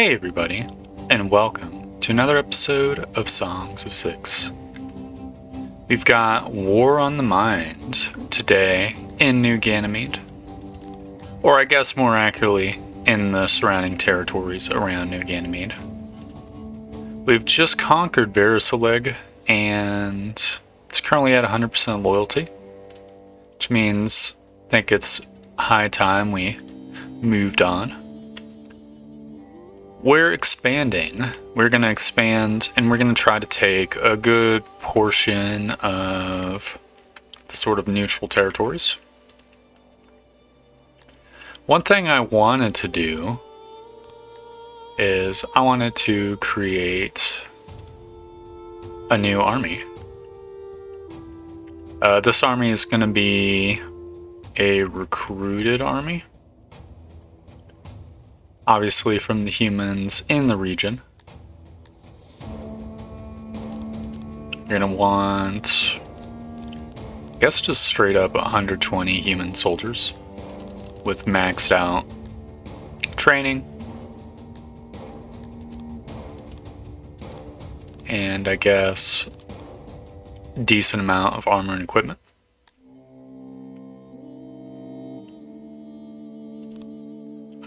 Hey everybody, and welcome to another episode of Songs of Six. We've got War on the Mind today in New Ganymede, or I guess more accurately, in the surrounding territories around New Ganymede. We've just conquered Verisalig, and it's currently at 100% loyalty, which means I think it's high time we moved on. We're expanding. We're going to expand, and we're going to try to take a good portion of the sort of neutral territories. One thing I wanted to do is I wanted to create a new army. This army is going to be a recruited army. Obviously from the humans in the region. You're going to want, I guess, just straight up 120 human soldiers with maxed out training. And I guess decent amount of armor and equipment.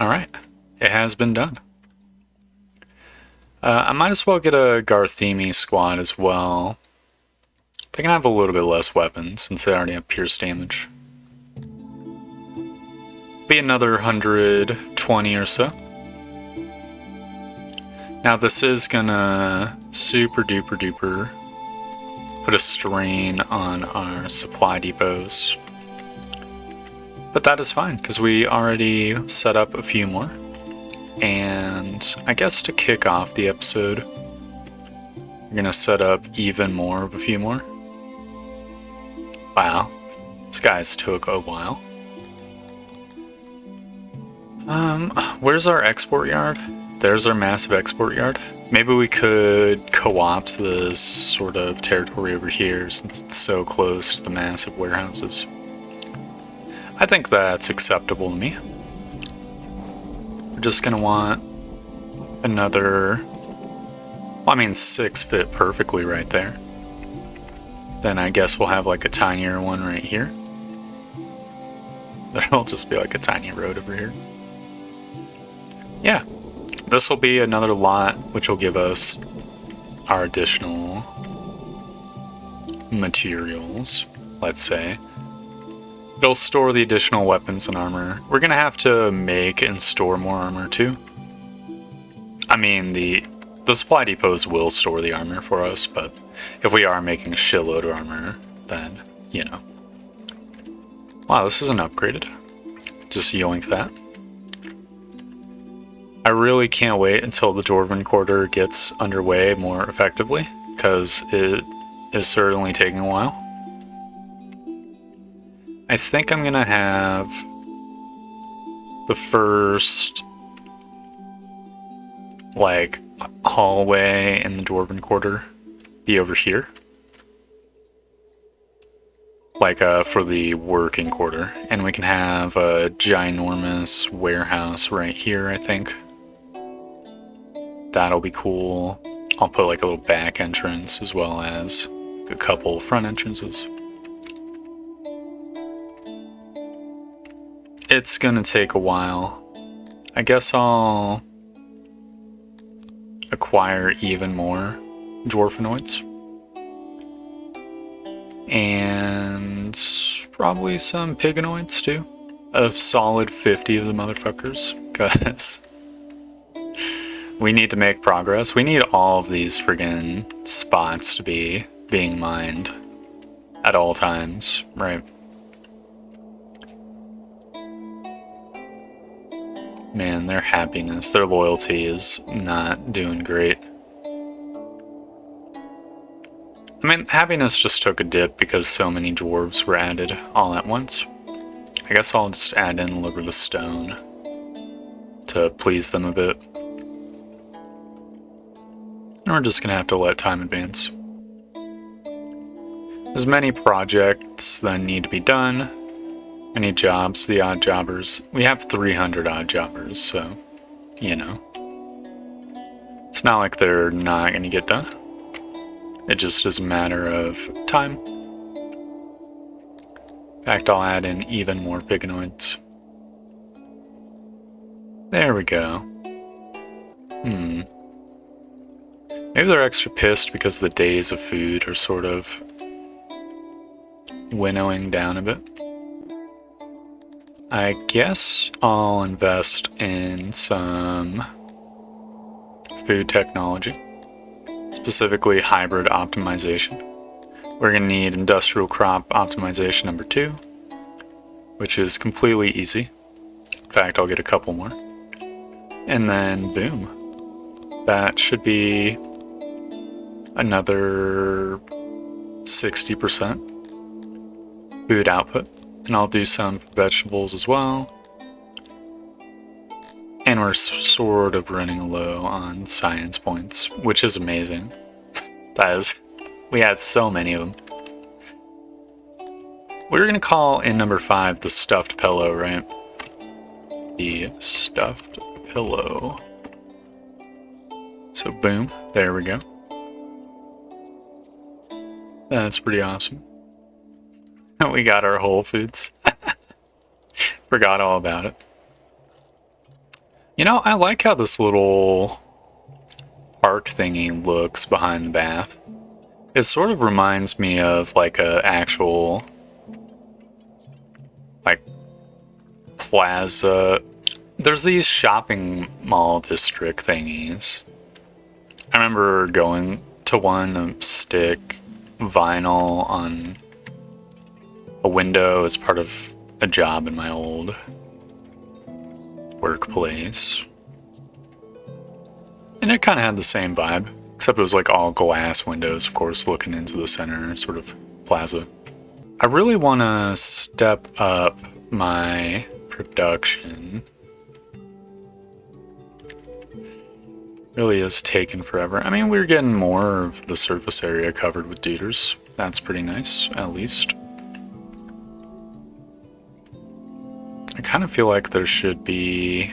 Alright. It has been done. I might as well get a Garthemi squad as well. They can have a little bit less weapons since they already have pierce damage. Be another 120 or so. Now this is gonna super duper duper put a strain on our supply depots. But that is fine because we already set up a few more. And I guess to kick off the episode, we're gonna set up even more of a few more. Wow, this guys took a while. Where's our export yard? There's our massive export yard. Maybe we could co-opt this sort of territory over here since it's so close to the massive warehouses. I think that's acceptable to me. We're just gonna want another, well, I mean 6 fit perfectly right there. Then I guess we'll have like a tinier one right here. There'll just be like a tiny road over here. Yeah, this will be another lot which will give us our additional materials, let's say. It'll store the additional weapons and armor. We're gonna have to make and store more armor too. I mean, the supply depots will store the armor for us, but if we are making a shitload of armor, then, you know. Wow, this isn't upgraded. Just yoink that. I really can't wait until the Dwarven Quarter gets underway more effectively, because it is certainly taking a while. I think I'm gonna have the first, like, hallway in the Dwarven Quarter be over here. Like, for the working quarter. And we can have a ginormous warehouse right here, I think. That'll be cool. I'll put, like, a little back entrance as well as a couple front entrances. It's gonna take a while. I guess I'll acquire even more dwarfenoids. And probably some piganoids too. A solid 50 of the motherfuckers. Because we need to make progress. We need all of these friggin' spots to be being mined at all times, right? Man, their happiness, their loyalty is not doing great. I mean, happiness just took a dip because so many dwarves were added all at once. I guess I'll just add in a little bit of stone to please them a bit. And we're just gonna have to let time advance. There's many projects that need to be done. Many jobs for the odd jobbers. We have 300 odd jobbers, so, you know. It's not like they're not going to get done. It just is a matter of time. In fact, I'll add in even more piganoids. There we go. Maybe they're extra pissed because the days of food are sort of winnowing down a bit. I guess I'll invest in some food technology, specifically hybrid optimization. We're going to need industrial crop optimization number 2, which is completely easy. In fact, I'll get a couple more. And then boom. That should be another 60% food output. And I'll do some vegetables as well. And we're sort of running low on science points, which is amazing. We had so many of them. We're gonna call in number 5 the stuffed pillow, right? The stuffed pillow. So boom, there we go. That's pretty awesome. We got our Whole Foods. Forgot all about it. You know, I like how this little park thingy looks behind the bath. It sort of reminds me of like a actual like plaza. There's these shopping mall district thingies. I remember going to one to stick vinyl on a window as part of a job in my old workplace. And it kind of had the same vibe, except it was like all glass windows, of course, looking into the center sort of plaza. I really want to step up my production. Really is taking forever. I mean, we're getting more of the surface area covered with duders. That's pretty nice, at least. I kind of feel like there should be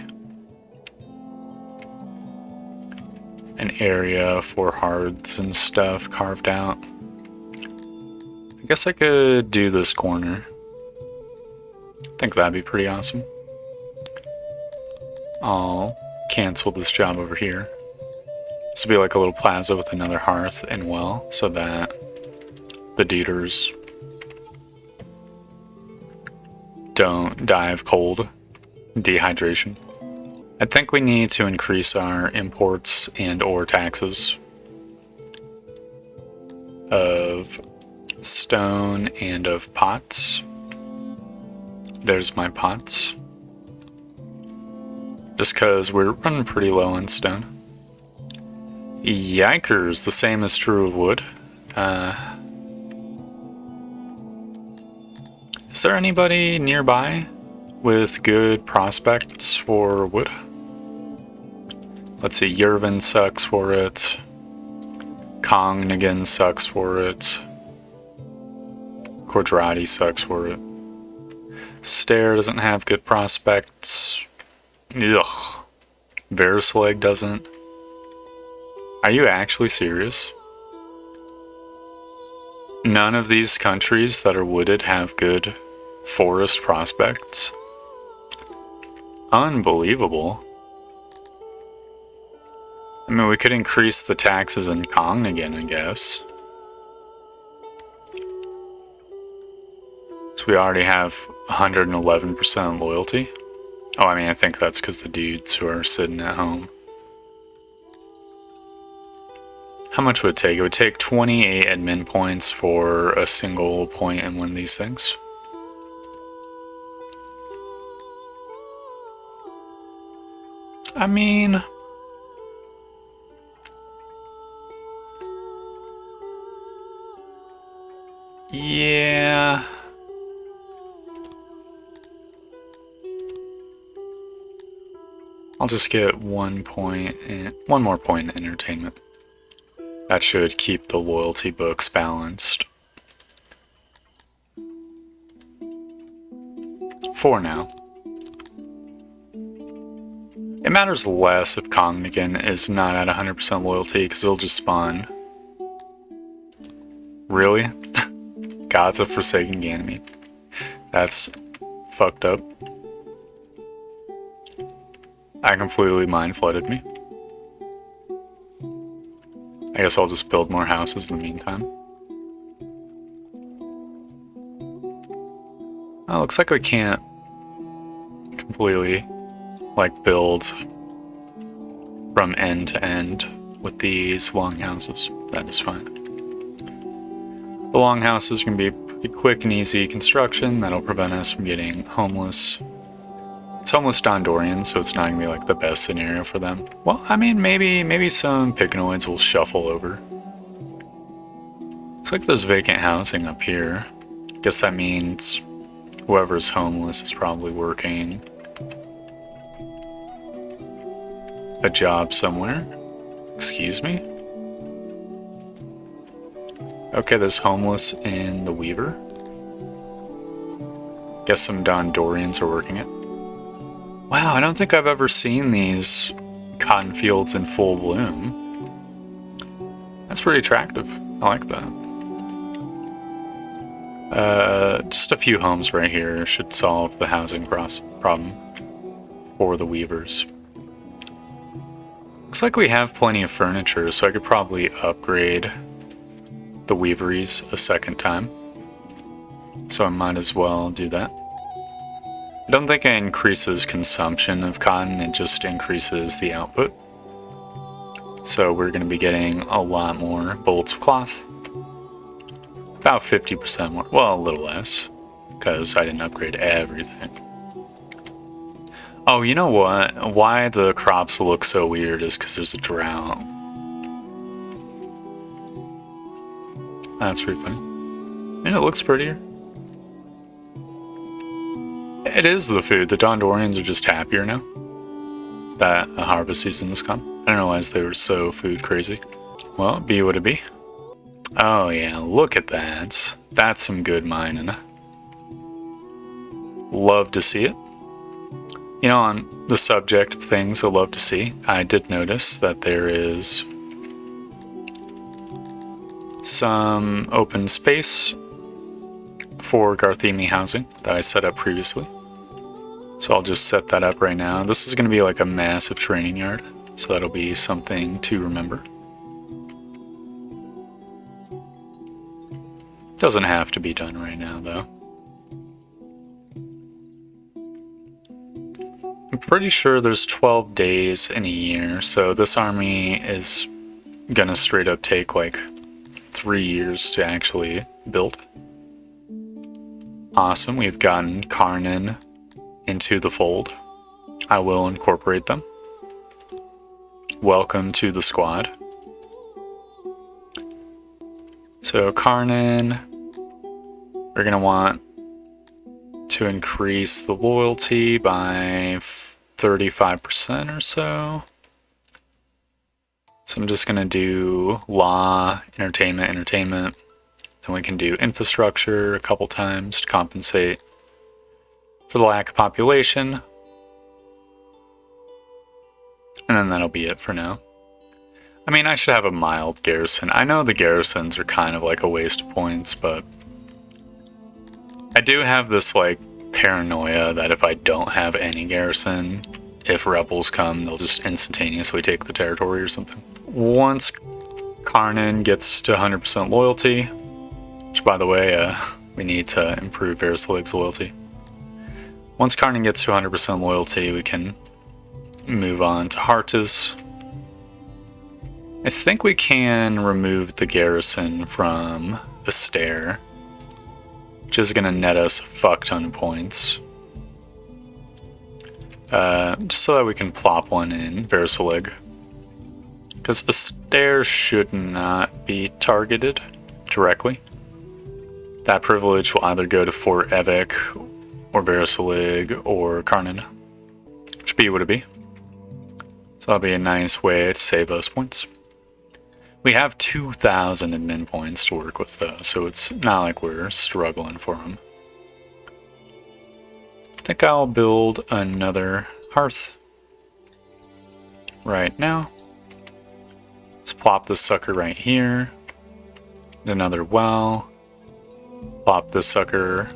an area for hearths and stuff carved out. I guess I could do this corner. I think that'd be pretty awesome. I'll cancel this job over here. This will be like a little plaza with another hearth and well, so that the duders don't die of cold, dehydration. I think we need to increase our imports and or taxes of stone and of pots. There's my pots. Just because we're running pretty low on stone. Yikers, the same is true of wood. Is there anybody nearby with good prospects for wood? Let's see, Dwarven sucks for it. Kongnigan sucks for it. Quadrati sucks for it. Stair doesn't have good prospects. Ugh. Verislag doesn't. Are you actually serious? None of these countries that are wooded have good forest prospects? Unbelievable. I mean, we could increase the taxes in Kongnigan, I guess. So we already have 111% loyalty. Oh, I mean, I think that's because the dudes who are sitting at home. How much would it take? It would take 28 admin points for a single point in one of these things. I mean, yeah. I'll just get 1 point in, 1 more point in entertainment. That should keep the loyalty books balanced. For now. It It matters less if Cognigan is not at 100% loyalty, because it'll just spawn. Really? Gods of Forsaken Ganymede. That's fucked up. I completely mind flooded me. I guess I'll just build more houses in the meantime. Oh, looks like we can't completely, like, build from end to end with these longhouses. That is fine. The longhouses are going to be pretty quick and easy construction. That'll prevent us from getting homeless. It's homeless Dondorians, so it's not going to be like the best scenario for them. Well, I mean, maybe some Picanoids will shuffle over. Looks like there's vacant housing up here. Guess that means whoever's homeless is probably working a job somewhere. Excuse me? Okay, there's homeless in the Weaver. Guess some Dondorians are working it. Wow, I don't think I've ever seen these cotton fields in full bloom. That's pretty attractive. I like that. Just a few homes right here should solve the housing problem for the Weavers. Looks like we have plenty of furniture, so I could probably upgrade the Weaveries a second time. So I might as well do that. I don't think it increases consumption of cotton, it just increases the output. So we're going to be getting a lot more bolts of cloth. About 50% more, well, a little less, because I didn't upgrade everything. Oh, you know what? Why the crops look so weird is because there's a drought. That's pretty funny. And it looks prettier. It is the food. The Dondorians are just happier now that a harvest season has come. I didn't realize they were so food crazy. Well, be what it be. Oh yeah, look at that. That's some good mining. Love to see it. You know, on the subject of things I love to see, I did notice that there is some open space for Garthemi housing that I set up previously. So I'll just set that up right now. This is going to be like a massive training yard, so that'll be something to remember. Doesn't have to be done right now, though. I'm pretty sure there's 12 days in a year, so this army is gonna straight up take like 3 years to actually build. Awesome, we've gotten Karnan into the fold. I will incorporate them. Welcome to the squad. So Karnan, we're going to want to increase the loyalty by 35% or so. So I'm just going to do law, entertainment. Then we can do infrastructure a couple times to compensate for the lack of population. And then that'll be it for now. I mean, I should have a mild garrison. I know the garrisons are kind of like a waste of points, but I do have this like paranoia that if I don't have any garrison, if rebels come, they'll just instantaneously take the territory or something. Once Karnan gets to 100% loyalty, which by the way, we need to improve Verisalig's loyalty. Once Karnan gets to 100% loyalty, we can move on to Hartis. I think we can remove the garrison from Astaire, which is going to net us a fuck ton of points. Just so that we can plop one in Verisalig. Because Astaire should not be targeted directly. That privilege will either go to Fort Evek, or Verisalig, or Karnan. Which be what it be. So that'll be a nice way to save us points. We have 2,000 admin points to work with though, so it's not like we're struggling for them. I think I'll build another hearth. right now. Let's plop this sucker right here. Another well. Plop this sucker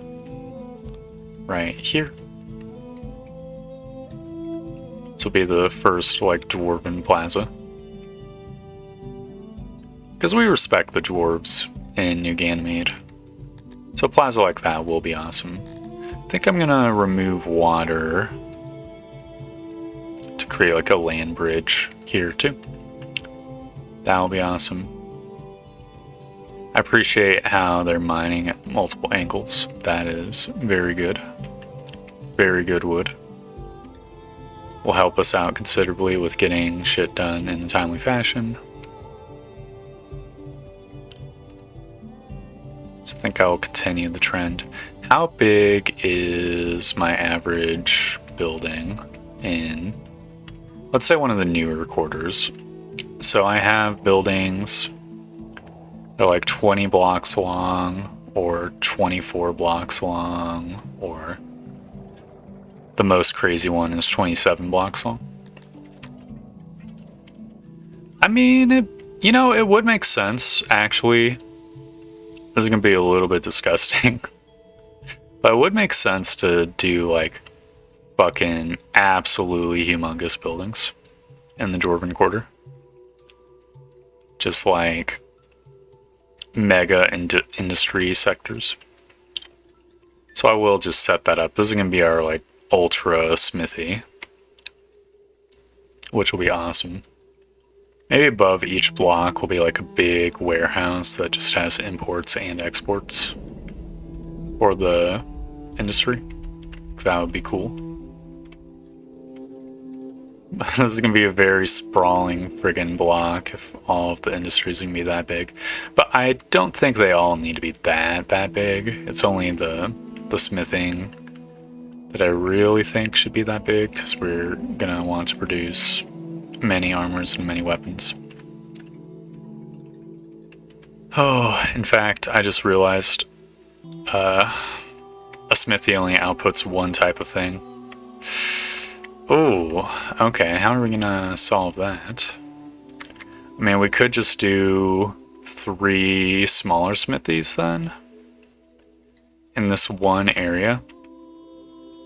right here. This will be the first, like, Dwarven plaza. Because we respect the dwarves in New Ganymede. So a plaza like that will be awesome. I think I'm gonna remove water to create like a land bridge here too. That'll be awesome. I appreciate how they're mining at multiple angles. That is very good. Very good wood. Will help us out considerably with getting shit done in a timely fashion. So I think I'll continue the trend. How big is my average building in, let's say, one of the newer quarters? So I have buildings that are like 20 blocks long, or 24 blocks long, or the most crazy one is 27 blocks long. I mean, it would make sense, actually. This is going to be a little bit disgusting. But it would make sense to do, like, fucking absolutely humongous buildings in the Dwarven Quarter. Just like mega industry sectors. So I will just set that up. This is going to be our, like, ultra smithy, which will be awesome. Maybe above each block will be like a big warehouse that just has imports and exports for the industry. That would be cool. This is going to be a very sprawling friggin' block if all of the industries are going to be that big. But I don't think they all need to be that big. It's only the smithing that I really think should be that big, because we're going to want to produce many armors and many weapons. Oh, in fact, I just realized a smithy only outputs one type of thing. Oh, okay, how are we gonna solve that? I mean, we could just do 3 smaller smithies then, in this one area,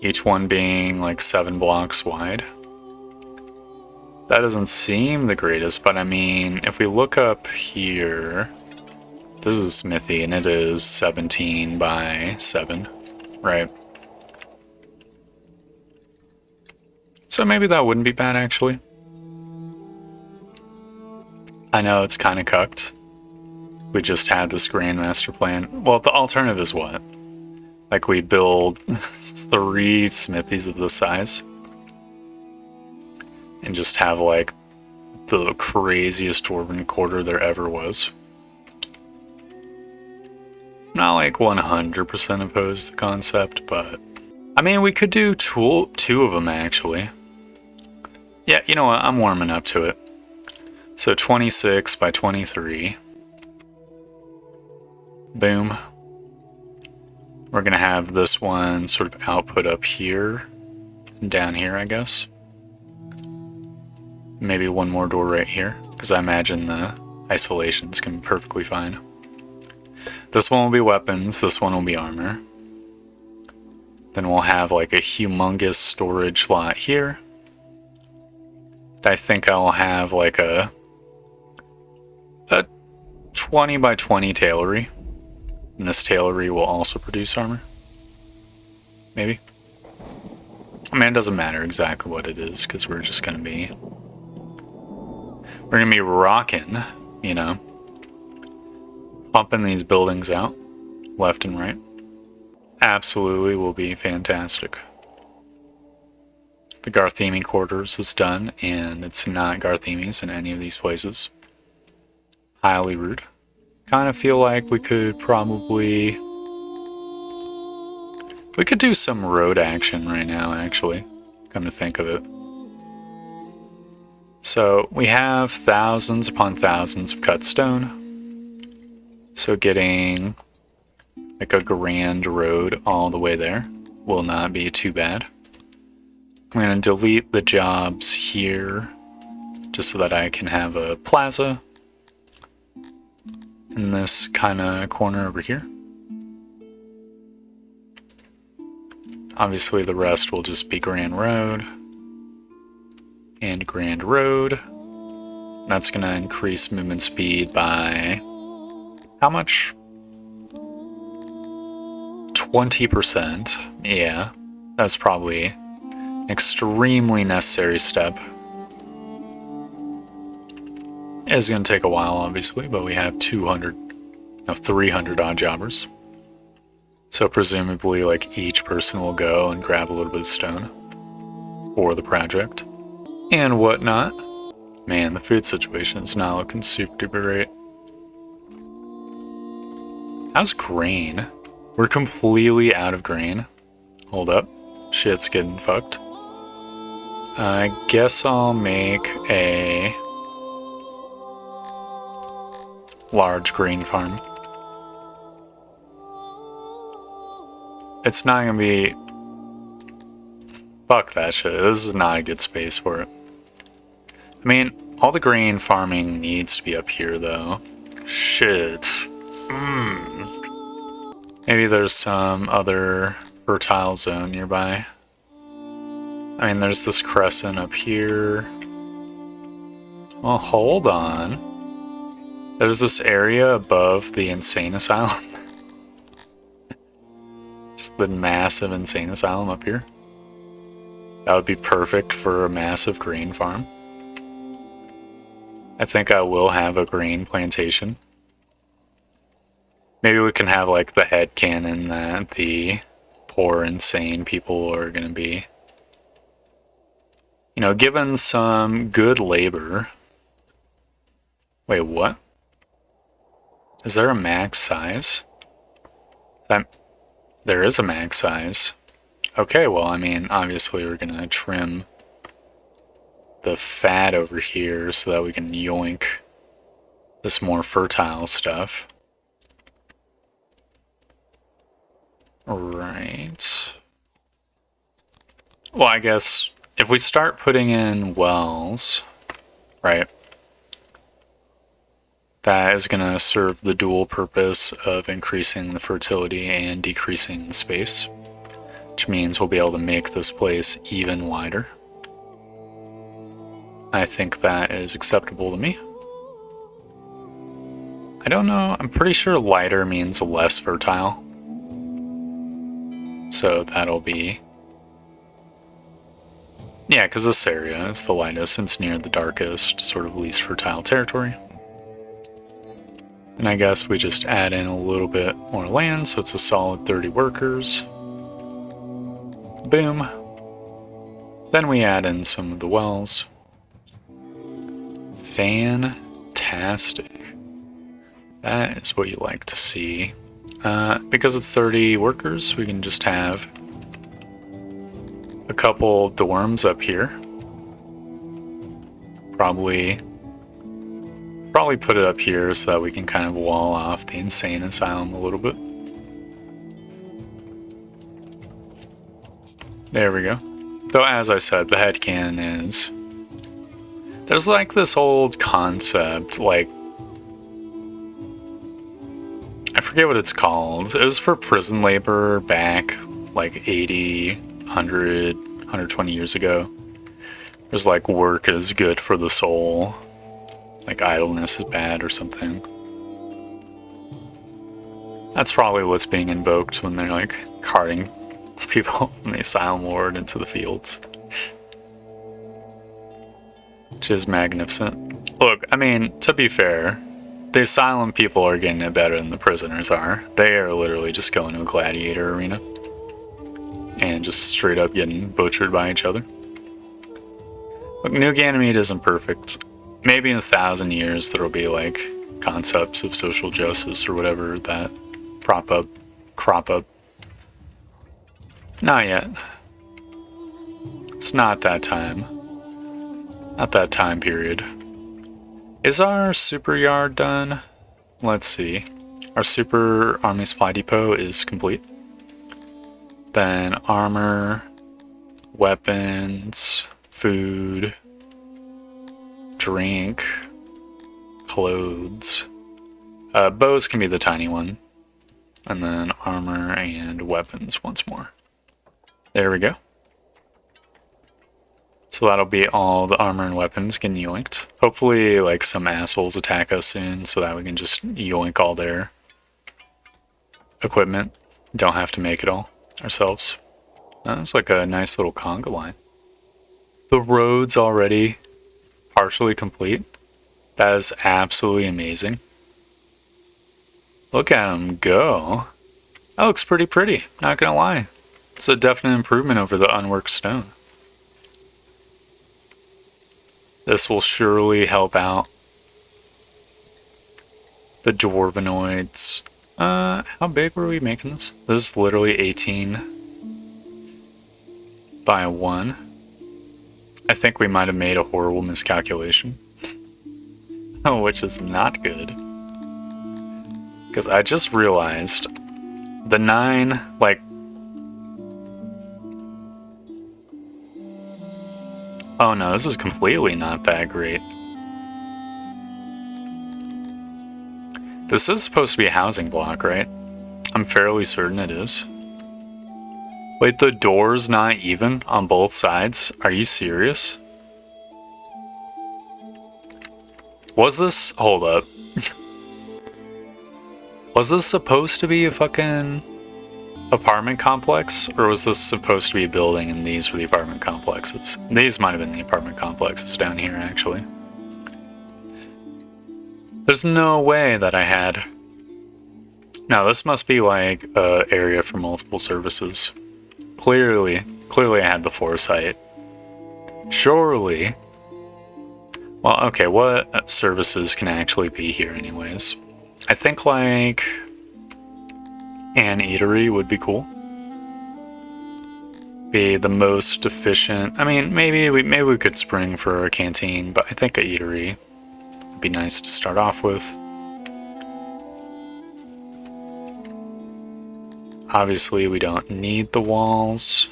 each one being like 7 blocks wide. That doesn't seem the greatest, but I mean, if we look up here, this is a smithy and it is 17 by 7, right? So maybe that wouldn't be bad, actually. I know it's kind of cucked. We just had this grand master plan. Well, the alternative is what? Like, we build 3 smithies of this size and just have, like, the craziest Dwarven Quarter there ever was. Not, like, 100% opposed to the concept, but I mean, we could do 2 of them, actually. Yeah, you know what? I'm warming up to it. So 26 by 23. Boom. We're going to have this one sort of output up here and down here, I guess. Maybe one more door right here, because I imagine the isolations can be perfectly fine. This one will be weapons, this one will be armor. Then we'll have like a humongous storage lot here. I think I'll have like a 20 by 20 tailory. And this tailory will also produce armor. Maybe. I mean, it doesn't matter exactly what it is, because we're just going to be... We're going to be rocking, you know. Pumping these buildings out, left and right. Absolutely will be fantastic. The Garthemi quarters is done, and it's not Garthemis in any of these places. Highly rude. Kind of feel like we could probably... We could do some road action right now, actually. Come to think of it. So, we have thousands upon thousands of cut stone. So getting like a grand road all the way there will not be too bad. I'm going to delete the jobs here just so that I can have a plaza in this kind of corner over here. Obviously the rest will just be Grand Road and Grand Road. That's going to increase movement speed by how much? 20%. Yeah, that's probably an extremely necessary step. It's going to take a while, obviously, but we have 300 odd jobbers. So presumably, like, each person will go and grab a little bit of stone for the project and whatnot. Man, the food situation is not looking super duper great. How's grain? We're completely out of grain. Hold up. Shit's getting fucked. I guess I'll make a large grain farm. It's not gonna be... Fuck that shit. This is not a good space for it. I mean, all the grain farming needs to be up here, though. Shit. Maybe there's some other fertile zone nearby. I mean, there's this crescent up here. Well, hold on. There's this area above the insane asylum. Just the massive insane asylum up here. That would be perfect for a massive grain farm. I think I will have a grain plantation. Maybe we can have like the headcanon that the poor insane people are going to be, you know, given some good labor. Wait, what? Is there a max size? There is a max size. Okay, well, I mean, obviously we're going to trim the fat over here so that we can yoink this more fertile stuff. Right. Well, I guess if we start putting in wells, right, that is going to serve the dual purpose of increasing the fertility and decreasing the space, which means we'll be able to make this place even wider. I think that is acceptable to me. I don't know, I'm pretty sure lighter means less fertile. So that'll be... Yeah, because this area is the lightest and it's near the darkest, sort of least fertile territory. And I guess we just add in a little bit more land, so it's a solid 30 workers. Boom. Then we add in some of the wells. Fantastic. That is what you like to see. Because it's 30 workers, we can just have a couple dorms up here. Probably put it up here so that we can kind of wall off the insane asylum a little bit. There we go. Though, as I said, the headcanon is... There's like this old concept, like... I forget what it's called. It was for prison labor back like 80, 100, 120 years ago. There's like work is good for the soul. Like idleness is bad or something. That's probably what's being invoked when they're like carting people from the asylum ward into the fields. Which is magnificent. Look, I mean, to be fair, the asylum people are getting it better than the prisoners are. They are literally just going to a gladiator arena and just straight up getting butchered by each other. Look, New Ganymede isn't perfect. Maybe in 1,000 years there'll be like concepts of social justice or whatever that crop up. Not yet. It's not that time. Not that time period. Is our super yard done? Let's see. Our super army supply depot is complete. Then armor, weapons, food. drink, clothes. Bows can be the tiny one. And then armor and weapons once more. There we go. So that'll be all the armor and weapons getting yoinked. Hopefully, like, some assholes attack us soon so that we can just yoink all their equipment. Don't have to make it all ourselves. That's like a nice little conga line. The road's already partially complete. That is absolutely amazing. Look at him go. That looks pretty, not gonna lie. It's a definite improvement over the unworked stone. This will surely help out the Dwarvenoids. How big were we making this? This is literally 18 by 1. I think we might have made a horrible miscalculation. Which is not good. Because I just realized the 9, like... Oh no, this is completely not that great. This is supposed to be a housing block, right? I'm fairly certain it is. Wait, the door's not even on both sides? Are you serious? Was this... Hold up. Was this supposed to be a fucking apartment complex? Or was this supposed to be a building and these were the apartment complexes? These might have been the apartment complexes down here, actually. There's no way that I had... No, this must be like an area for multiple services. Clearly I had the foresight. Surely. Well, okay, what services can actually be here anyways? I think like an eatery would be cool. Be the most efficient. I mean, maybe we could spring for a canteen, but I think a eatery would be nice to start off with. Obviously, we don't need the walls.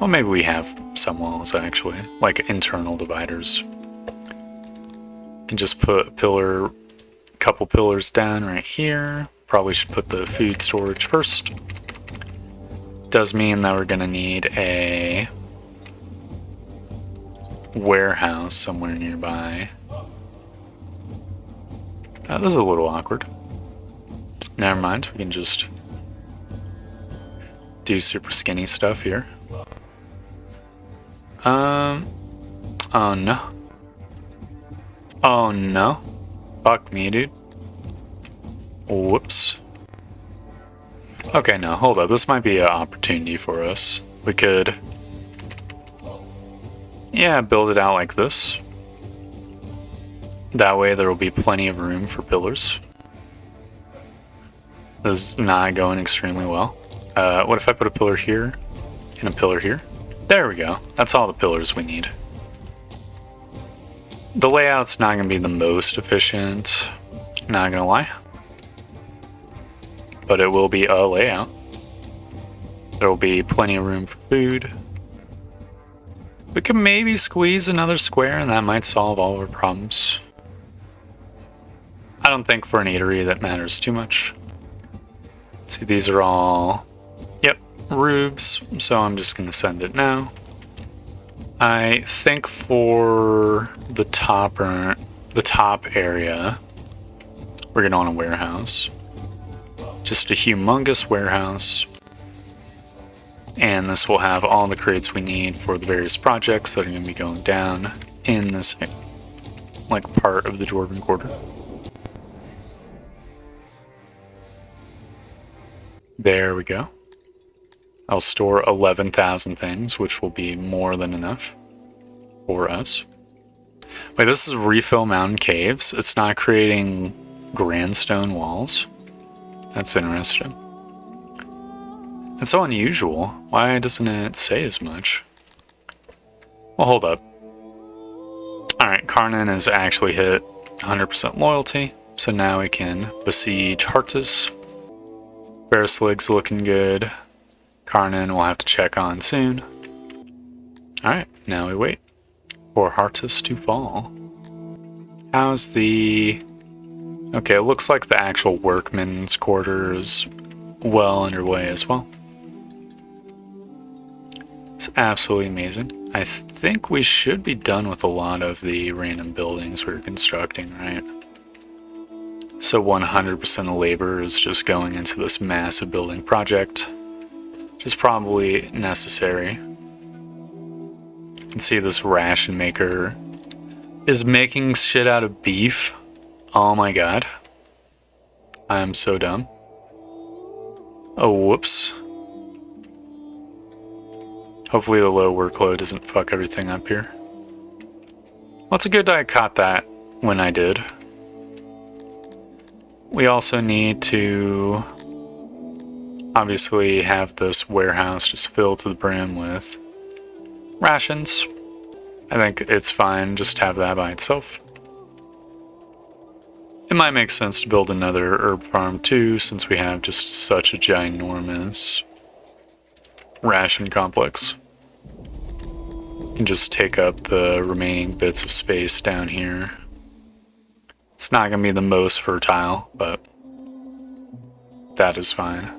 Well, maybe we have some walls actually, like internal dividers. Can just put a couple pillars down right here. Probably should put the food storage first. Does mean that we're gonna need a warehouse somewhere nearby. This is a little awkward. Never mind, we can just do super skinny stuff here. Oh no. Oh no. Fuck me, dude. Whoops. Okay, now hold up. This might be an opportunity for us. We could... Yeah, build it out like this. That way there will be plenty of room for pillars. This is not going extremely well. What if I put a pillar here and a pillar here? There we go. That's all the pillars we need. The layout's not going to be the most efficient, not going to lie. But it will be a layout. There will be plenty of room for food. We could maybe squeeze another square and that might solve all of our problems. I don't think for an eatery that matters too much. See, these are all, yep, roofs, so I'm just going to send it now. I think for the top area, we're going to want a warehouse. Just a humongous warehouse. And this will have all the crates we need for the various projects that are going to be going down in this, like, part of the Dwarven Quarter. There we go. I'll store 11,000 things, which will be more than enough for us. Wait, this is Refill Mountain Caves. It's not creating grandstone walls. That's interesting. It's so unusual. Why doesn't it say as much? Well, hold up. Alright, Karnan has actually hit 100% loyalty, so now we can besiege Hartis. Verislig's looking good. Karnan we'll have to check on soon. Alright, now we wait. for Heartus to fall. How's the... Okay, it looks like the actual workman's quarter is well underway as well. It's absolutely amazing. I think we should be done with a lot of the random buildings we're constructing, right? So 100% of labor is just going into this massive building project, which is probably necessary. You can see this ration maker is making shit out of beef. Oh my god. I am so dumb. Oh, whoops. Hopefully the low workload doesn't fuck everything up here. Well, it's a good I caught that when I did. We also need to obviously have this warehouse just filled to the brim with rations. I think it's fine just to have that by itself. It might make sense to build another herb farm too, since we have just such a ginormous ration complex. You can just take up the remaining bits of space down here. It's not going to be the most fertile, but that is fine.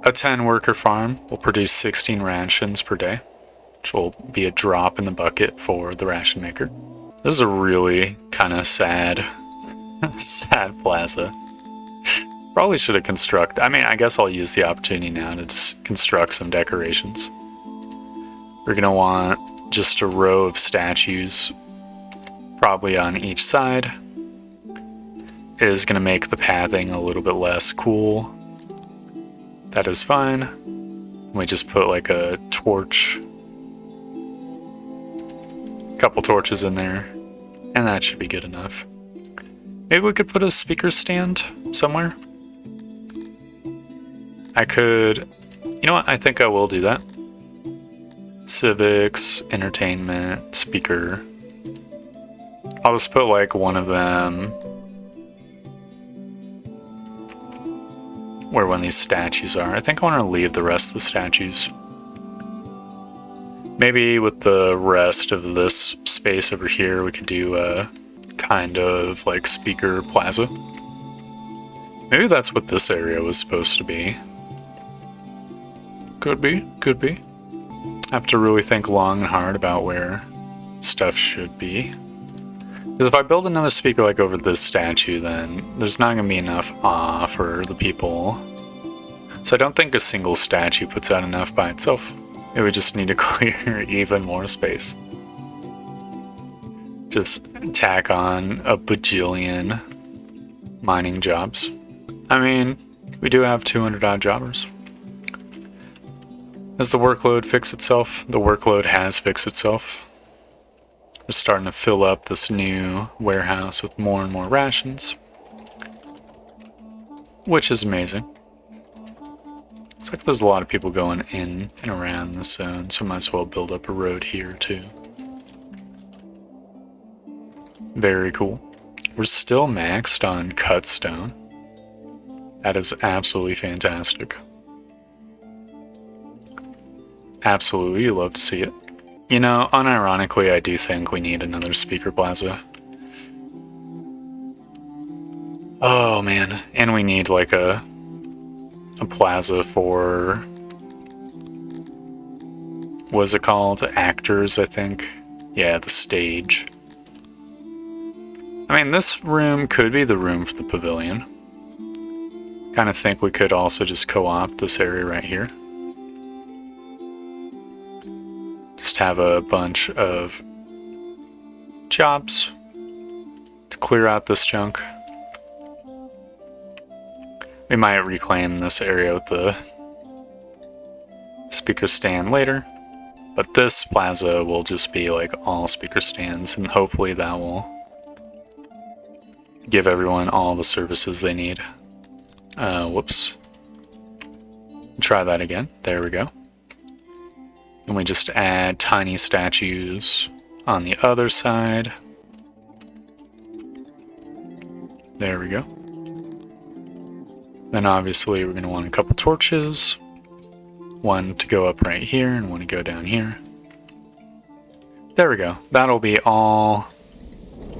A 10 worker farm will produce 16 rations per day, which will be a drop in the bucket for the ration maker. This is a really kind of sad, sad plaza. Probably should have constructed. I mean, I guess I'll use the opportunity now to just construct some decorations. We're going to want just a row of statues, probably on each side. It is going to make the pathing a little bit less cool. That is fine. We just put like a torch, a couple torches in there, and that should be good enough. Maybe we could put a speaker stand somewhere. I could, you know what, I think I will do that. Civics, entertainment, speaker. I'll just put like one of them where one of these statues are. I think I want to leave the rest of the statues. Maybe with the rest of this space over here, we could do a kind of like speaker plaza. Maybe that's what this area was supposed to be. Could be, could be. I have to really think long and hard about where stuff should be. Because if I build another speaker like over this statue, then there's not going to be enough awe for the people. So I don't think a single statue puts out enough by itself. It would just need to clear even more space. Just tack on a bajillion mining jobs. I mean, we do have 200 odd jobbers. As the workload fix itself, the workload has fixed itself. We're starting to fill up this new warehouse with more and more rations, which is amazing. Looks like there's a lot of people going in and around this zone, so might as well build up a road here too. Very cool. We're still maxed on cut stone. That is absolutely fantastic. Absolutely, you love to see it. You know, unironically, I do think we need another speaker plaza. Oh man, and we need like a plaza for, what's it called? Actors, I think. Yeah, the stage. I mean, this room could be the room for the pavilion. Kind of think we could also just co-opt this area right here. Just have a bunch of jobs to clear out this junk. We might reclaim this area with the speaker stand later, but this plaza will just be like all speaker stands, and hopefully that will give everyone all the services they need. Whoops. Try that again. There we go. And we just add tiny statues on the other side. There we go. Then obviously we're going to want a couple torches. One to go up right here and one to go down here. There we go. That'll be all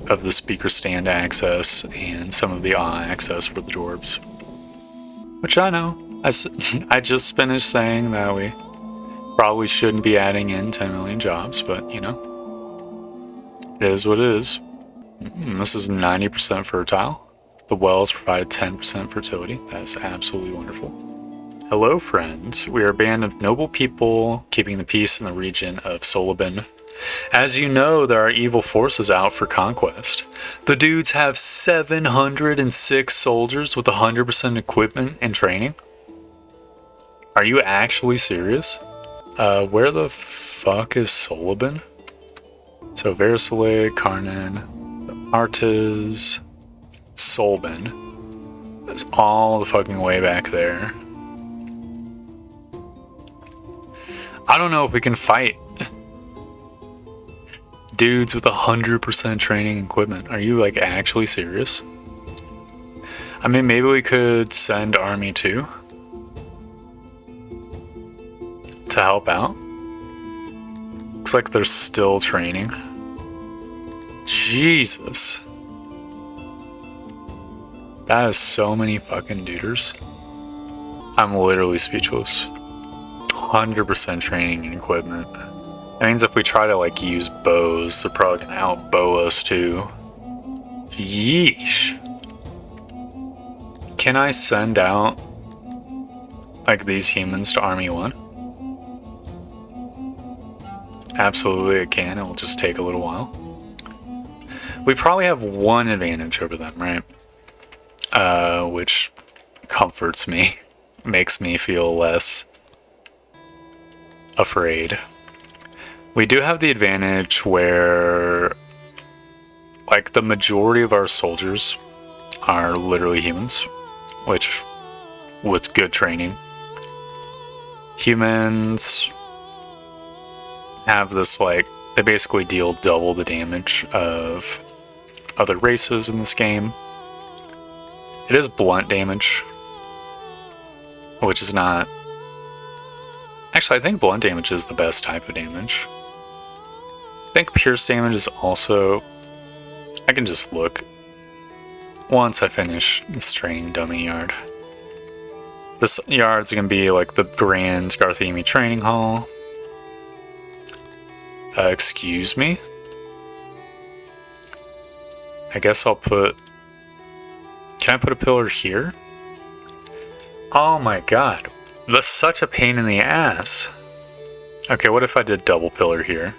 of the speaker stand access and some of the access for the dwarves. Which I know. I just finished saying that we probably shouldn't be adding in 10 million jobs, but you know, it is what it is. This is 90% fertile. The wells provided 10% fertility. That is absolutely wonderful. Hello, friends. We are a band of noble people keeping the peace in the region of Solobin. As you know, there are evil forces out for conquest. The dudes have 706 soldiers with 100% equipment and training. Are you actually serious? Where the fuck is Solobin? So Verisale, Karnan, Artiz, Solbin. It's all the fucking way back there. I don't know if we can fight dudes with 100% training and equipment. Are you like actually serious? I mean, maybe we could send Army 2 to help out. Looks like they're still training. Jesus. That is so many fucking duders. I'm literally speechless. 100% training and equipment. That means if we try to like use bows, they're probably gonna outbow us too. Yeesh. Can I send out like these humans to Army 1? Absolutely I can. It will just take a little while. We probably have one advantage over them, right? Which comforts me. Makes me feel less afraid. We do have the advantage where like the majority of our soldiers are literally humans, which with good training. Humans have this like, they basically deal double the damage of other races in this game. It is blunt damage, which is not... Actually, I think blunt damage is the best type of damage. I think pierce damage is also... I can just look once I finish this training dummy yard. This yard's gonna be like the Grand Garthemi Training Hall. Excuse me? I guess I'll put... Can I put a pillar here? Oh my god. That's such a pain in the ass. Okay, what if I did double pillar here?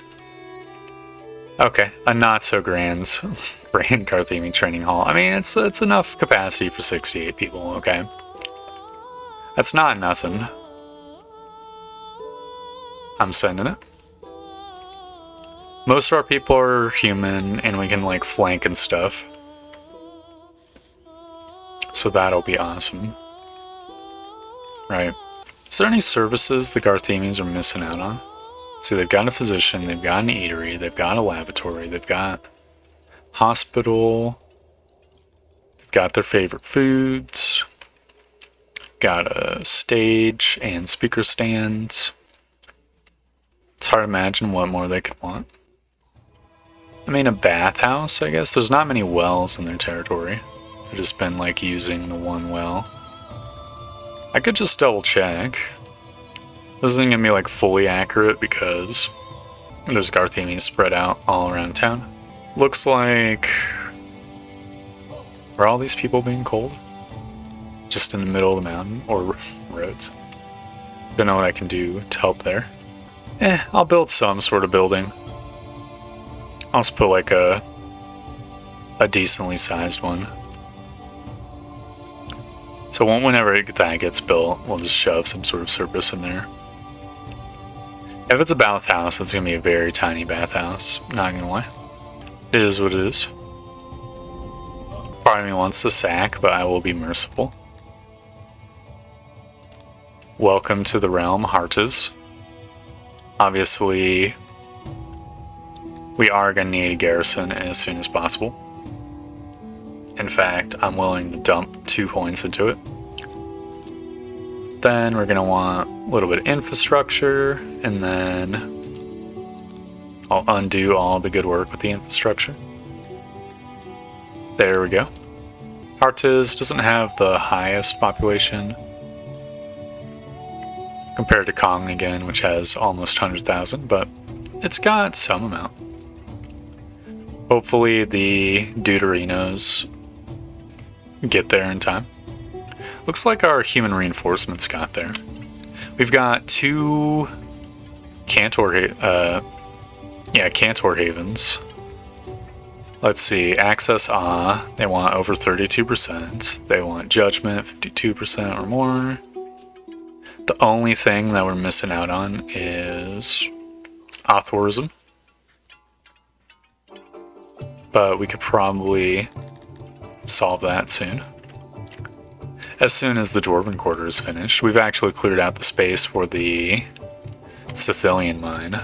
Okay, a not so grand Garthemi Training Hall. I mean, it's enough capacity for 68 people, okay? That's not nothing. I'm sending it. Most of our people are human, and we can, like, flank and stuff. So that'll be awesome. Right. Is there any services the Garthemis are missing out on? See, they've got a physician, they've got an eatery, they've got a lavatory, they've got hospital, they've got their favorite foods, got a stage and speaker stands. It's hard to imagine what more they could want. I mean, a bathhouse, I guess. There's not many wells in their territory. They've just been, like, using the one well. I could just double check. This isn't gonna be, like, fully accurate because there's Garthemis spread out all around town. Looks like... Are all these people being cold? Just in the middle of the mountain? Or roads? Don't know what I can do to help there. I'll build some sort of building. I'll just put like a decently sized one. So whenever that gets built, we'll just shove some sort of surface in there. If it's a bathhouse, it's gonna be a very tiny bathhouse. Not gonna lie. It is what it is. Part of me wants to sack, but I will be merciful. Welcome to the realm, Hartas. Obviously, we are going to need a garrison as soon as possible. In fact, I'm willing to dump 2 points into it. Then we're going to want a little bit of infrastructure, and then I'll undo all the good work with the infrastructure. There we go. Artiz doesn't have the highest population compared to Kongnigan, which has almost 100,000, but it's got some amount. Hopefully the Deuterinos get there in time. Looks like our human reinforcements got there. We've got 2 Cantor Havens. Let's see, Access they want over 32%. They want Judgment, 52% or more. The only thing that we're missing out on is Authorism. But we could probably solve that soon. As soon as the Dwarven Quarter is finished. We've actually cleared out the space for the Scythian mine.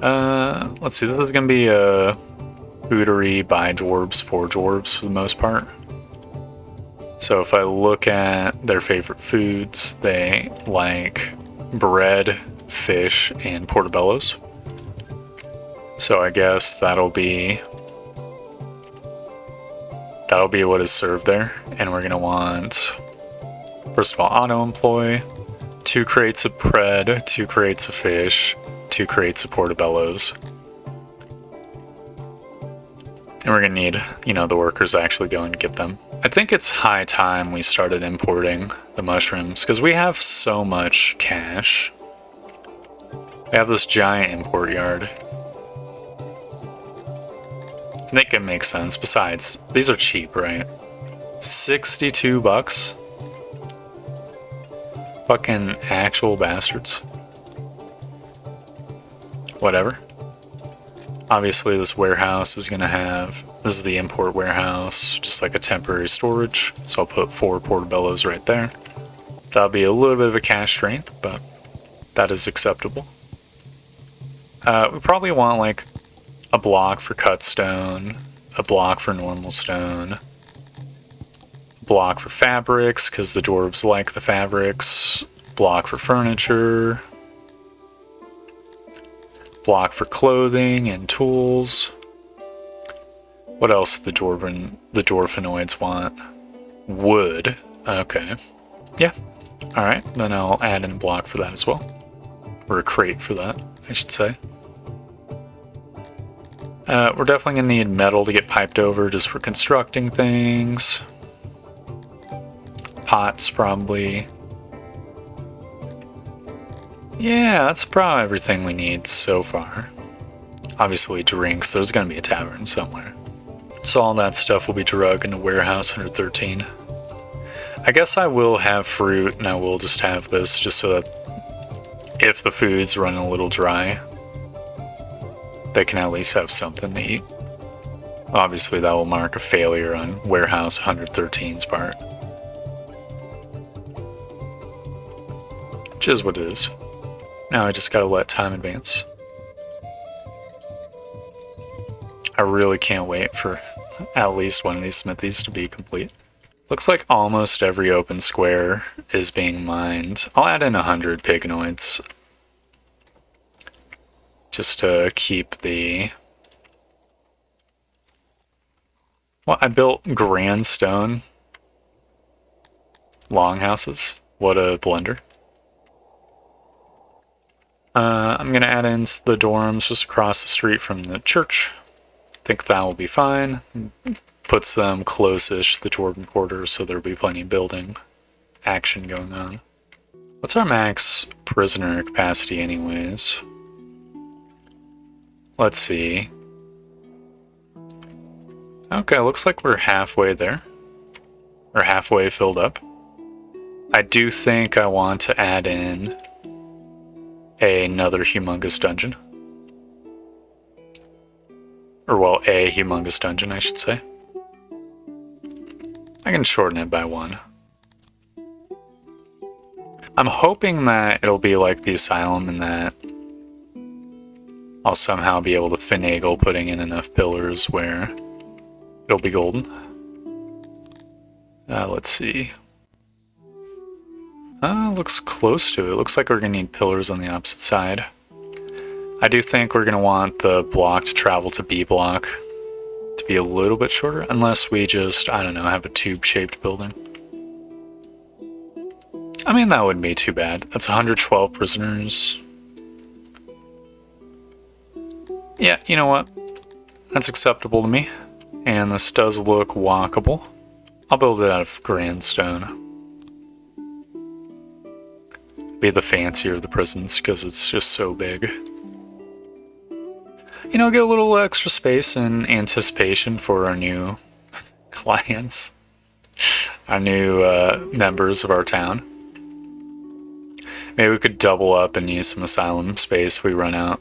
Let's see, this is going to be a foodery by dwarves for dwarves for the most part. So if I look at their favorite foods, they like bread, fish, and portobellos. So I guess that'll be what is served there. And we're gonna want, first of all, auto-employ, 2 crates of bread, 2 crates of fish, 2 crates of portobellos. And we're gonna need, the workers actually go and get them. I think it's high time we started importing the mushrooms, because we have so much cash. We have this giant import yard. I think it makes sense. Besides, these are cheap, right? 62 bucks? Fucking actual bastards. Whatever. Obviously, this warehouse is going to have... This is the import warehouse, just like a temporary storage. So I'll put 4 portobellos right there. That'll be a little bit of a cash drain, but that is acceptable. We probably want, like, a block for cut stone, a block for normal stone, a block for fabrics, because the dwarves like the fabrics, block for furniture, block for clothing and tools. What else do the dwarfinoids want? Wood. Okay. Yeah. Alright, then I'll add in a block for that as well. Or a crate for that, I should say. We're definitely going to need metal to get piped over just for constructing things. Pots, probably. Yeah, that's probably everything we need so far. Obviously, drinks. There's going to be a tavern somewhere. So all that stuff will be drug into warehouse 113. I guess I will have fruit, and I will just have this just so that if the food's running a little dry, they can at least have something to eat. Obviously, that will mark a failure on Warehouse 113's part. Which is what it is. Now I just gotta let time advance. I really can't wait for at least one of these smithies to be complete. Looks like almost every open square is being mined. I'll add in 100 pignoids. Just to keep the... Well, I built grandstone longhouses. What a blender. I'm going to add in the dorms just across the street from the church. I think that will be fine. Puts them close-ish to the Dwarven Quarter, so there'll be plenty of building action going on. What's our max prisoner capacity anyways? Let's see. Okay, looks like we're halfway there. Or halfway filled up. I do think I want to add in another humongous dungeon. Or, well, a humongous dungeon, I should say. I can shorten it by 1. I'm hoping that it'll be like the Asylum in that I'll somehow be able to finagle putting in enough pillars where it'll be golden. Let's see. Looks close to it. Looks like we're gonna need pillars on the opposite side. I do think we're going to want the block to travel to B block to be a little bit shorter, unless we just, I don't know, have a tube-shaped building. I mean, that wouldn't be too bad. That's 112 prisoners. Yeah, you know what? That's acceptable to me. And this does look walkable. I'll build it out of grandstone. Be the fancier of the prisons, because it's just so big. You know, get a little extra space in anticipation for our new clients. Our new members of our town. Maybe we could double up and use some asylum space if we run out.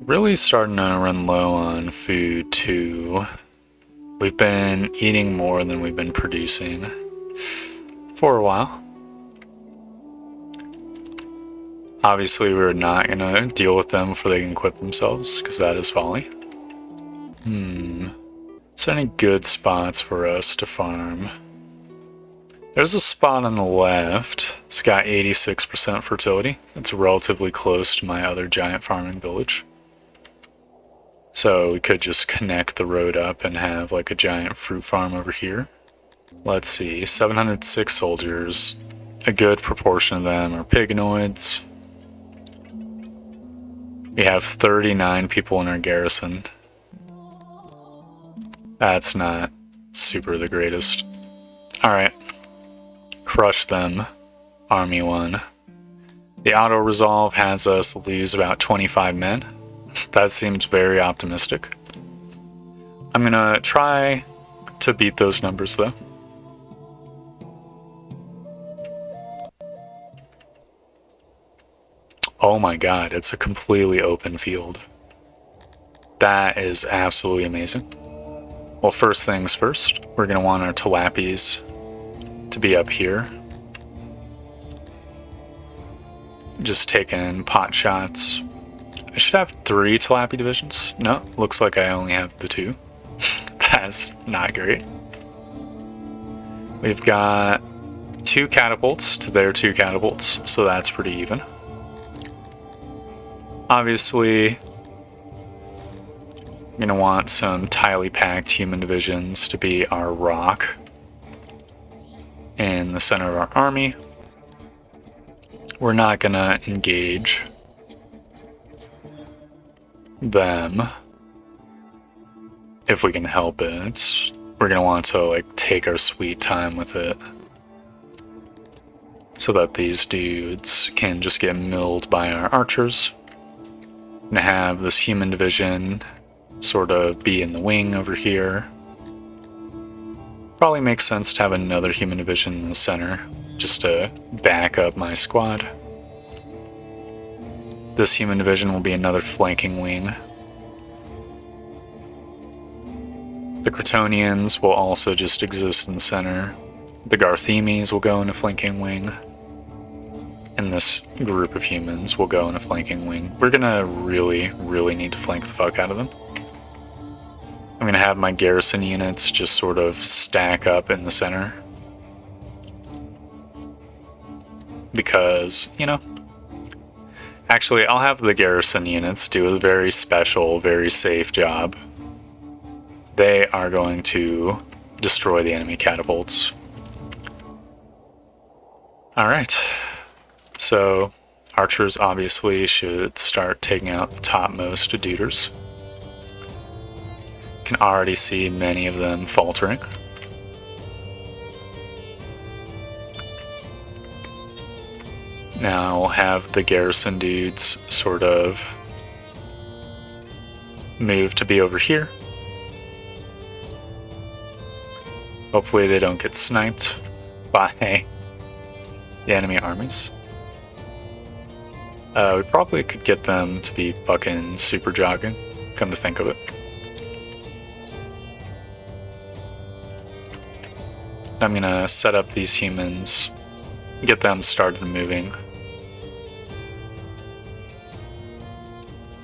Really starting to run low on food too. We've been eating more than we've been producing for a while. Obviously we're not going to deal with them before they can equip themselves, because that is folly. Is there any good spots for us to farm? There's a spot on the left. It's got 86% fertility. It's relatively close to my other giant farming village. So we could just connect the road up and have like a giant fruit farm over here. Let's see, 706 soldiers. A good proportion of them are piganoids. We have 39 people in our garrison. That's not super the greatest. Alright. Crush them. Army 1. The auto-resolve has us lose about 25 men. That seems very optimistic. I'm gonna try to beat those numbers though. Oh my god, it's a completely open field. That is absolutely amazing. Well, first things first, we're gonna want our tilappies to be up here. Just taking pot shots. I should have 3 tilapia divisions. No, looks like I only have the 2. That's not great. We've got 2 catapults to their 2 catapults, so that's pretty even. Obviously, I'm going to want some tightly packed human divisions to be our rock in the center of our army. We're not going to engage them if we can help it. We're going to want to like take our sweet time with it so that these dudes can just get milled by our archers. And have this human division sort of be in the wing over here. Probably makes sense to have another human division in the center just to back up my squad. This human division will be another flanking wing. The Cretonians will also just exist in the center. The Garthemes will go in a flanking wing. And this group of humans will go in a flanking wing. We're gonna really need to flank the fuck out of them. I'm gonna have my garrison units just sort of stack up in the center. Because, you know, actually I'll have the garrison units do a very special, very safe job. They are going to destroy the enemy catapults. Alright. So, archers obviously should start taking out the topmost duders. Can already see many of them faltering. Now we'll have the garrison dudes sort of move to be over here. Hopefully they don't get sniped by the enemy armies. We probably could get them to be fucking super jogging, come to think of it. I'm gonna set up these humans, get them started moving.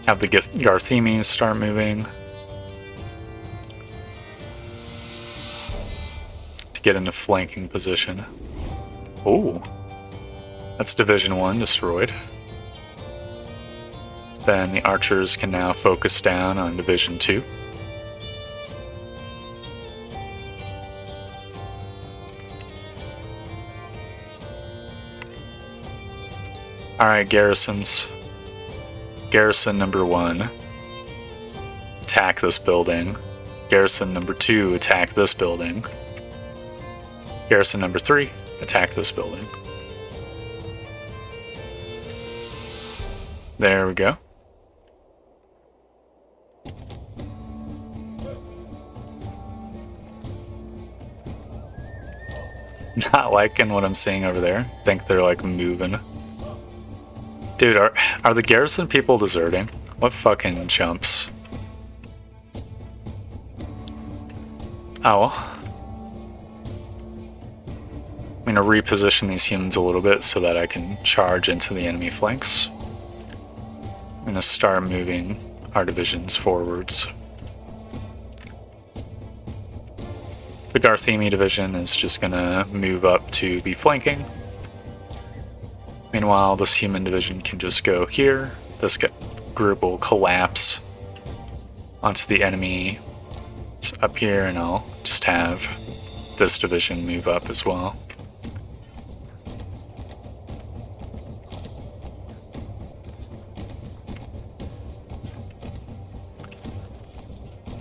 Have the Garthemes start moving. To get into flanking position. Ooh. That's Division 1 destroyed. Then the archers can now focus down on Division 2. Alright, garrisons. Garrison number 1, attack this building. Garrison number 2, attack this building. Garrison number 3, attack this building. There we go. Not liking what I'm seeing over there. Think they're like moving. Dude, are the garrison people deserting? What fucking chumps. Oh. I'm gonna reposition these humans a little bit so that I can charge into the enemy flanks. I'm gonna start moving our divisions forwards. The Garthemi division is just gonna move up to be flanking. Meanwhile, this human division can just go here. This group will collapse onto the enemy. It's up here, and I'll just have this division move up as well.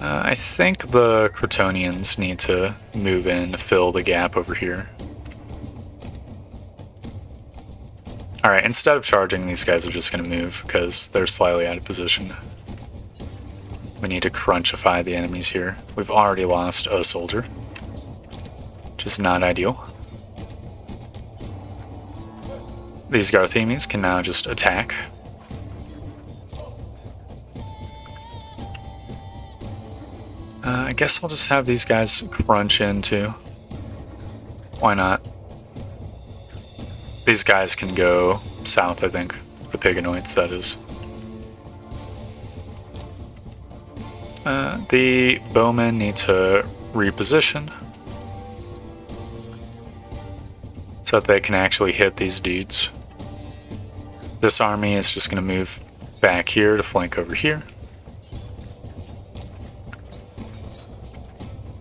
I think the Crotonians need to move in to fill the gap over here. Alright, instead of charging, these guys are just going to move because they're slightly out of position. We need to crunchify the enemies here. We've already lost a soldier, which is not ideal. These Garthemis can now just attack. I guess I'll just have these guys crunch in too. Why not? These guys can go south, I think. The Piganoids, that is. The bowmen need to reposition so that they can actually hit these dudes. This army is just going to move back here to flank over here.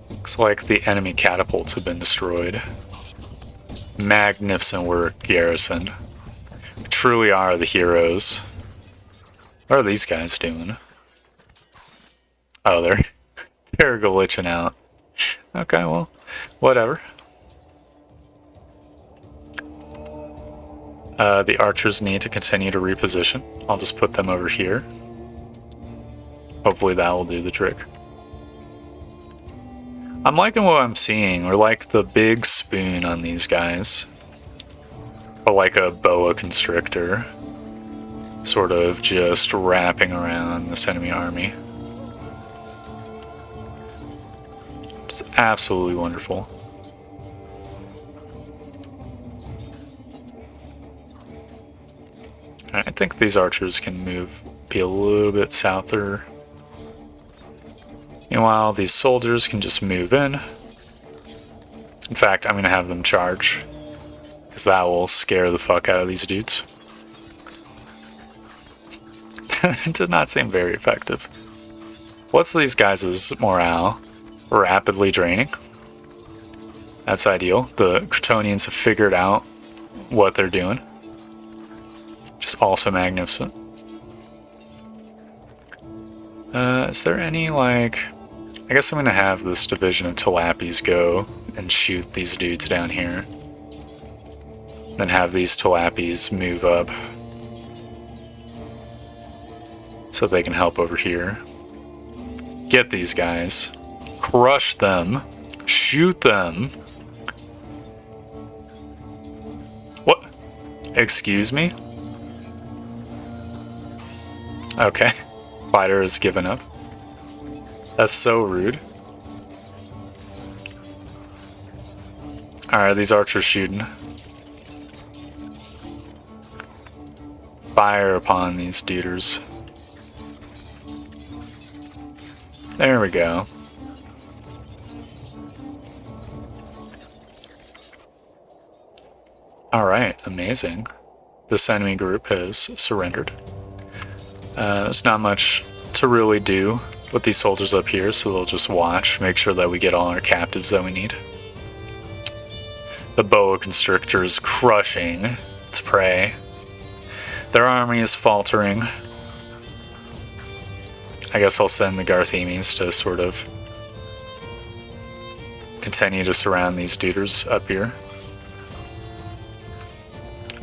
Looks like the enemy catapults have been destroyed. Magnificent work, garrison. You truly are the heroes. What are these guys doing? Oh, they're glitching out. Okay, well, whatever. The archers need to continue to reposition. I'll just put them over here. Hopefully that will do the trick. I'm liking what I'm seeing. We're like the big spoon on these guys. Or like a boa constrictor. Sort of just wrapping around this enemy army. It's absolutely wonderful. I think these archers can be a little bit souther. Meanwhile, these soldiers can just move in. In fact, I'm going to have them charge, because that will scare the fuck out of these dudes. It did not seem very effective. What's these guys' morale? Rapidly draining. That's ideal. The Crotonians have figured out what they're doing. Just also magnificent. Is there any, like... I guess I'm going to have this division of Tilapis go and shoot these dudes down here. Then have these Tilapis move up so they can help over here. Get these guys. Crush them. Shoot them. What? Excuse me? Okay. Fighter has given up. That's so rude. Alright, these archers shooting. Fire upon these duders. There we go. Alright, amazing. This enemy group has surrendered. There's not much to really do with these soldiers up here, so they'll just watch, make sure that we get all our captives that we need. The boa constrictor is crushing its prey. Their army is faltering. I guess I'll send the Garthemes to sort of continue to surround these duders up here.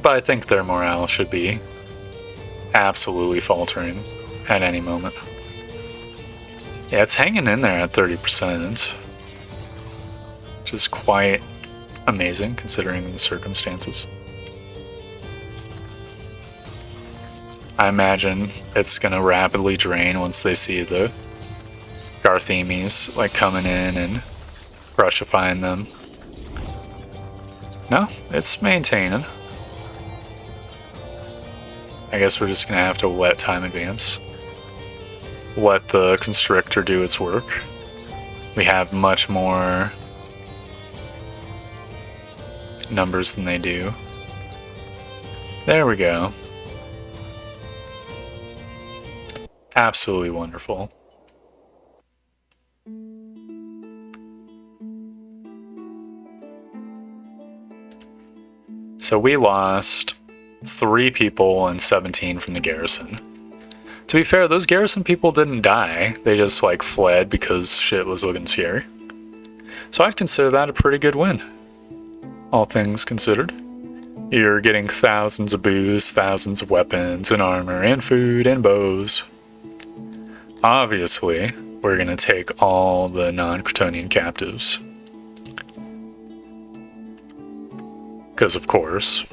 But I think their morale should be absolutely faltering at any moment. Yeah, it's hanging in there at 30%, which is quite amazing considering the circumstances. I imagine it's going to rapidly drain once they see the Garthemes like coming in and crushifying them. No, it's maintaining. I guess we're just going to have to let time advance. Let the constrictor do its work. We have much more numbers than they do. There we go. Absolutely wonderful. So we lost 3 people and 17 from the garrison. To be fair, those garrison people didn't die. They just like fled because shit was looking scary. So I'd consider that a pretty good win, all things considered. You're getting thousands of booze, thousands of weapons and armor and food and bows. Obviously, we're going to take all the non-Cretonian captives. Because of course,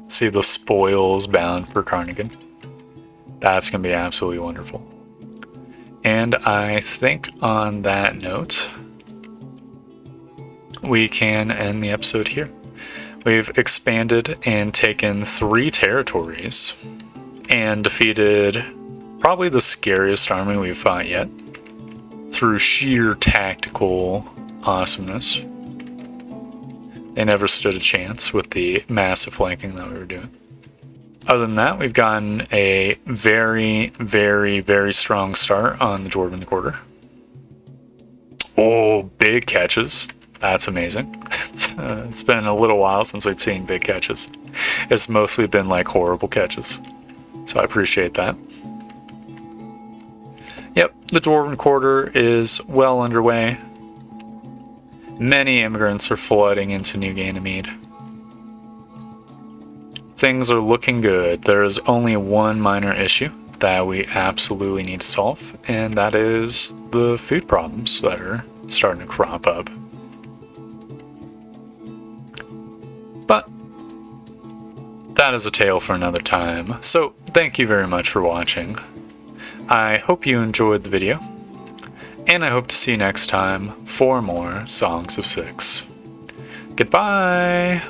see the spoils bound for Carnigan. That's going to be absolutely wonderful. And I think on that note, we can end the episode here. We've expanded and taken 3 territories and defeated probably the scariest army we've fought yet through sheer tactical awesomeness. They never stood a chance with the massive flanking that we were doing. Other than that, we've gotten a very, very, very strong start on the Dwarven quarter. Oh, big catches. That's amazing. It's been a little while since we've seen big catches. It's mostly been like horrible catches. So I appreciate that. Yep, the Dwarven quarter is well underway. Many immigrants are flooding into New Ganymede. Things are looking good. There is only one minor issue that we absolutely need to solve, and that is the food problems that are starting to crop up. But that is a tale for another time. So thank you very much for watching. I hope you enjoyed the video, and I hope to see you next time for more Songs of Six. Goodbye!